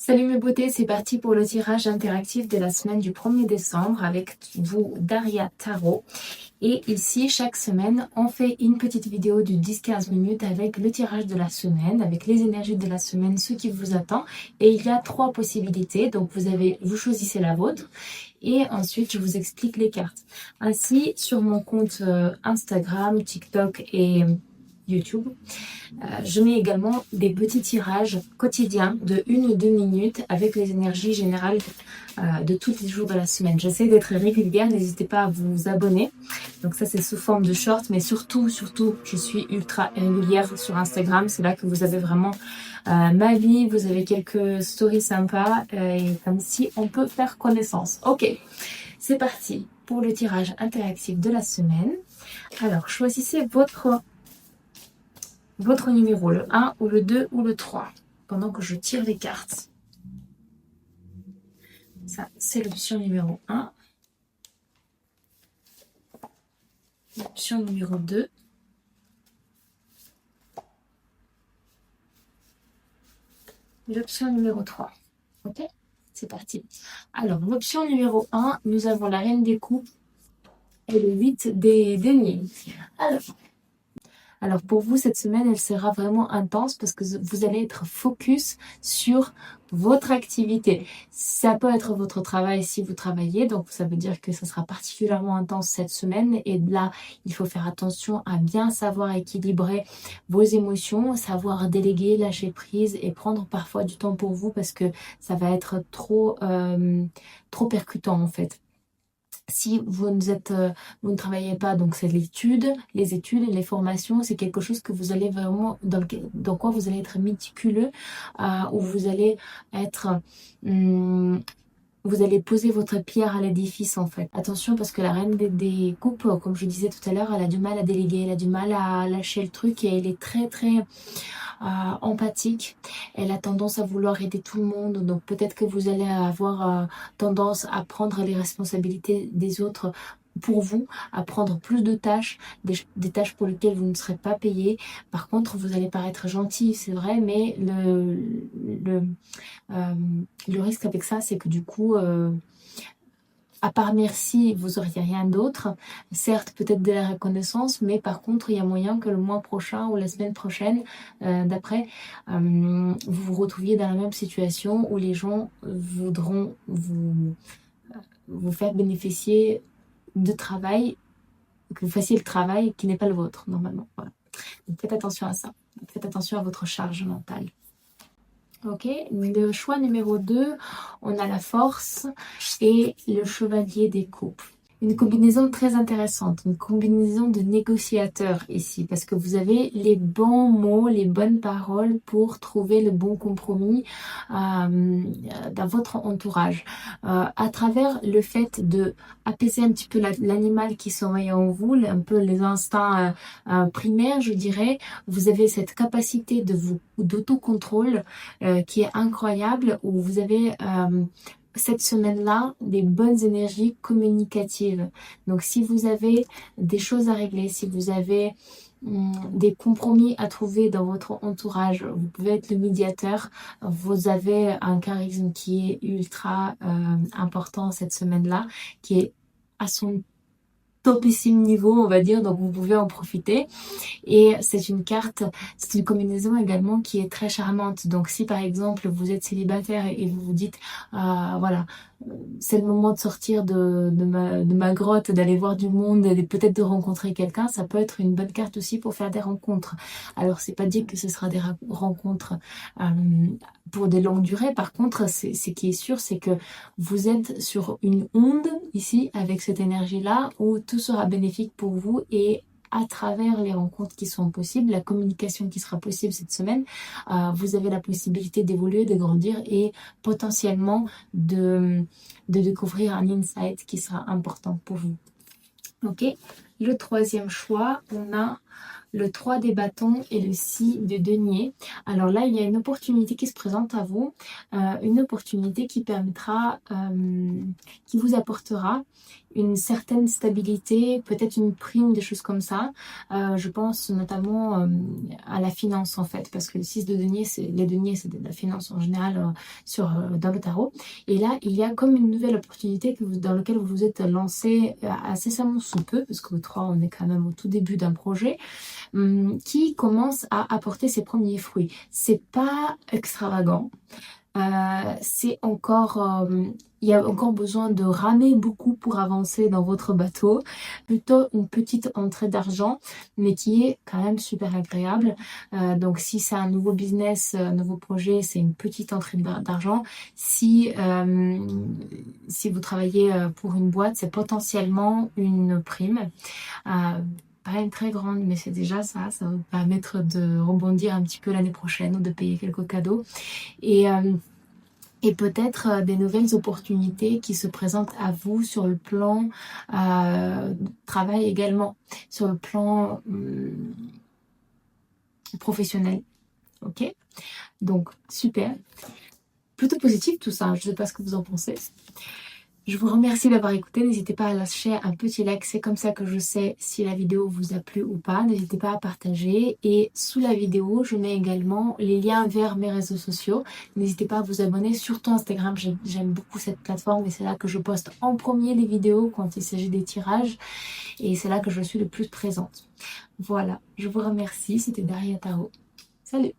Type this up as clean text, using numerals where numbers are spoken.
Salut mes beautés, c'est parti pour le tirage interactif de la semaine du 1er décembre avec vous, Daria Tarot. Et ici, chaque semaine, on fait une petite vidéo de 10-15 minutes avec le tirage de la semaine, avec les énergies de la semaine, ce qui vous attend. Et il y a 3 possibilités, donc vous choisissez la vôtre. Et ensuite, je vous explique les cartes. Ainsi, sur mon compte Instagram, TikTok et YouTube, je mets également des petits tirages quotidiens de 1 ou 2 minutes avec les énergies générales de tous les jours de la semaine. J'essaie d'être régulière, n'hésitez pas à vous abonner. Donc ça c'est sous forme de short, mais surtout, je suis ultra régulière sur Instagram. C'est là que vous avez vraiment ma vie, vous avez quelques stories sympas et comme si on peut faire connaissance. Ok, c'est parti pour le tirage interactif de la semaine. Alors choisissez votre numéro, le 1 ou le 2 ou le 3, pendant que je tire les cartes. Ça, c'est l'option numéro 1. L'option numéro 2. L'option numéro 3. Ok? C'est parti. Alors, l'option numéro 1, nous avons la reine des coupes et le 8 des deniers. Alors pour vous, cette semaine, elle sera vraiment intense parce que vous allez être focus sur votre activité. Ça peut être votre travail si vous travaillez, donc ça veut dire que ça sera particulièrement intense cette semaine. Et là, il faut faire attention à bien savoir équilibrer vos émotions, savoir déléguer, lâcher prise et prendre parfois du temps pour vous parce que ça va être trop percutant en fait. Si vous ne travaillez pas, donc c'est les études, les formations, c'est quelque chose que vous allez vraiment, dans quoi vous allez être méticuleux, où vous allez être, vous allez poser votre pierre à l'édifice en fait. Attention parce que la reine des coupes, comme je disais tout à l'heure, elle a du mal à déléguer, elle a du mal à lâcher le truc et elle est très empathique. Elle a tendance à vouloir aider tout le monde. Donc peut-être que vous allez avoir tendance à prendre les responsabilités des autres pour vous, à prendre plus de tâches, des tâches pour lesquelles vous ne serez pas payé. Par contre, vous allez paraître gentil, c'est vrai, mais le risque avec ça, c'est que du coup, à part merci, vous n'auriez rien d'autre. Certes, peut-être de la reconnaissance, mais par contre, il y a moyen que le mois prochain ou la semaine prochaine, d'après, vous vous retrouviez dans la même situation où les gens voudront vous faire bénéficier de travail, que vous fassiez le travail qui n'est pas le vôtre, normalement. Voilà. Donc, faites attention à ça. Faites attention à votre charge mentale. Ok, le choix numéro 2, on a la force et le chevalier des coupes. Une combinaison très intéressante, une combinaison de négociateurs ici, parce que vous avez les bons mots, les bonnes paroles pour trouver le bon compromis dans votre entourage. À travers le fait de apaiser un petit peu l'animal qui sommeille en vous, un peu les instincts primaires, je dirais, vous avez cette capacité d'autocontrôle qui est incroyable, où vous avez cette semaine-là des bonnes énergies communicatives. Donc si vous avez des choses à régler, si vous avez des compromis à trouver dans votre entourage, vous pouvez être le médiateur. Vous avez un charisme qui est ultra important cette semaine-là, qui est à son topissime niveau, on va dire, donc vous pouvez en profiter. Et c'est une combinaison également qui est très charmante. Donc si par exemple vous êtes célibataire et vous vous dites voilà, c'est le moment de sortir de ma grotte, d'aller voir du monde et peut-être de rencontrer quelqu'un, ça peut être une bonne carte aussi pour faire des rencontres. Alors c'est pas dit que ce sera des rencontres pour des longues durées. Par contre, ce qui est sûr, c'est que vous êtes sur une onde ici avec cette énergie-là où tout sera bénéfique pour vous et à travers les rencontres qui sont possibles, la communication qui sera possible cette semaine, vous avez la possibilité d'évoluer, de grandir et potentiellement de découvrir un insight qui sera important pour vous. Ok, le troisième choix, on a le 3 des bâtons et le 6 de denier. Alors là, il y a une opportunité qui se présente à vous, une opportunité qui permettra, qui vous apportera une certaine stabilité, peut-être une prime, des choses comme ça. Je pense notamment à la finance en fait, parce que le 6 de denier, les deniers, c'est de la finance en général dans le tarot. Et là, il y a comme une nouvelle opportunité dans laquelle vous vous êtes lancé incessamment sous peu, parce que le 3, on est quand même au tout début d'un projet, qui commence à apporter ses premiers fruits. C'est pas extravagant. C'est encore, il y a encore besoin de ramer beaucoup pour avancer dans votre bateau. Plutôt une petite entrée d'argent, mais qui est quand même super agréable. Donc si c'est un nouveau business, un nouveau projet, c'est une petite entrée d'argent. Si vous travaillez pour une boîte, c'est potentiellement une prime. Pas une très grande, mais c'est déjà ça. Ça va vous permettre de rebondir un petit peu l'année prochaine ou de payer quelques cadeaux. Et peut-être des nouvelles opportunités qui se présentent à vous sur le plan travail également, sur le plan professionnel. Ok? Donc, super. Plutôt positif tout ça, je ne sais pas ce que vous en pensez. Je vous remercie d'avoir écouté, n'hésitez pas à lâcher un petit like, c'est comme ça que je sais si la vidéo vous a plu ou pas. N'hésitez pas à partager et sous la vidéo, je mets également les liens vers mes réseaux sociaux. N'hésitez pas à vous abonner, surtout Instagram, j'aime beaucoup cette plateforme et c'est là que je poste en premier les vidéos quand il s'agit des tirages et c'est là que je suis le plus présente. Voilà, je vous remercie, c'était Daria Tarot. Salut!